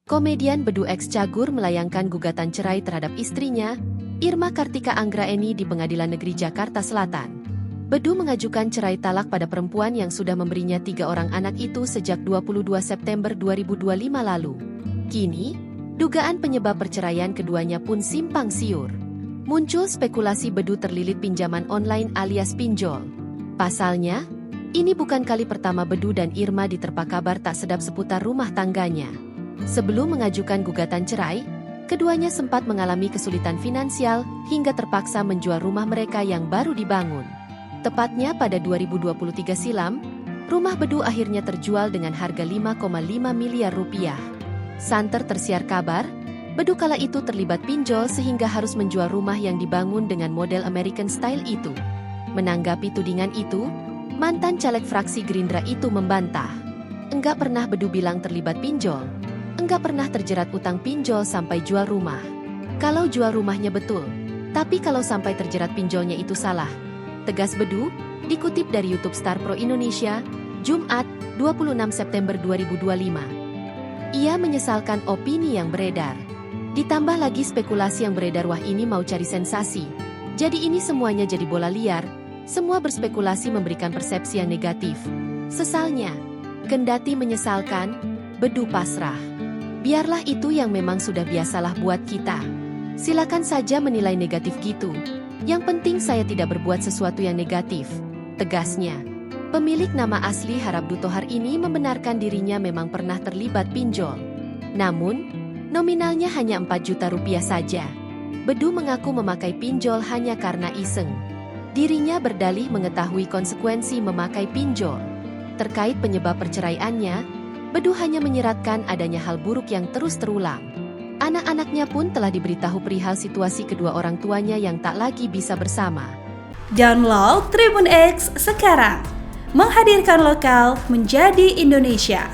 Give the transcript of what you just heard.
Komedian Bedu X Cagur melayangkan gugatan cerai terhadap istrinya, Irma Kartika Anggraeni di Pengadilan Negeri Jakarta Selatan. Bedu mengajukan cerai talak pada perempuan yang sudah memberinya 3 orang anak itu sejak 22 September 2025 lalu. Kini, dugaan penyebab perceraian keduanya pun simpang siur. Muncul spekulasi Bedu terlilit pinjaman online alias pinjol. Pasalnya, ini bukan kali pertama Bedu dan Irma diterpa kabar tak sedap seputar rumah tangganya. Sebelum mengajukan gugatan cerai, keduanya sempat mengalami kesulitan finansial hingga terpaksa menjual rumah mereka yang baru dibangun. Tepatnya pada 2023 silam, rumah Bedu akhirnya terjual dengan harga 5,5 miliar rupiah. Santer tersiar kabar, Bedu kala itu terlibat pinjol sehingga harus menjual rumah yang dibangun dengan model American Style itu. Menanggapi tudingan itu, mantan caleg fraksi Gerindra itu membantah. Enggak pernah Bedu bilang terlibat pinjol. Enggak pernah terjerat utang pinjol sampai jual rumah. Kalau jual rumahnya betul, tapi kalau sampai terjerat pinjolnya itu salah, tegas Bedu, dikutip dari YouTube Star Pro Indonesia, Jumat, 26 September 2025. Ia menyesalkan opini yang beredar. Ditambah lagi spekulasi yang beredar, wah ini mau cari sensasi. Jadi ini semuanya jadi bola liar, semua berspekulasi memberikan persepsi yang negatif. Sesalnya, kendati menyesalkan, Bedu pasrah. Biarlah itu yang memang sudah biasalah buat kita. Silakan saja menilai negatif gitu. Yang penting saya tidak berbuat sesuatu yang negatif, tegasnya. Pemilik nama asli Harabdu Thohar ini membenarkan dirinya memang pernah terlibat pinjol. Namun, nominalnya hanya 4 juta rupiah saja. Bedu mengaku memakai pinjol hanya karena iseng. Dirinya berdalih mengetahui konsekuensi memakai pinjol. Terkait penyebab perceraiannya, Bedu hanya menyiratkan adanya hal buruk yang terus terulang. Anak-anaknya pun telah diberitahu perihal situasi kedua orang tuanya yang tak lagi bisa bersama. Download Tribun X sekarang, menghadirkan lokal menjadi Indonesia.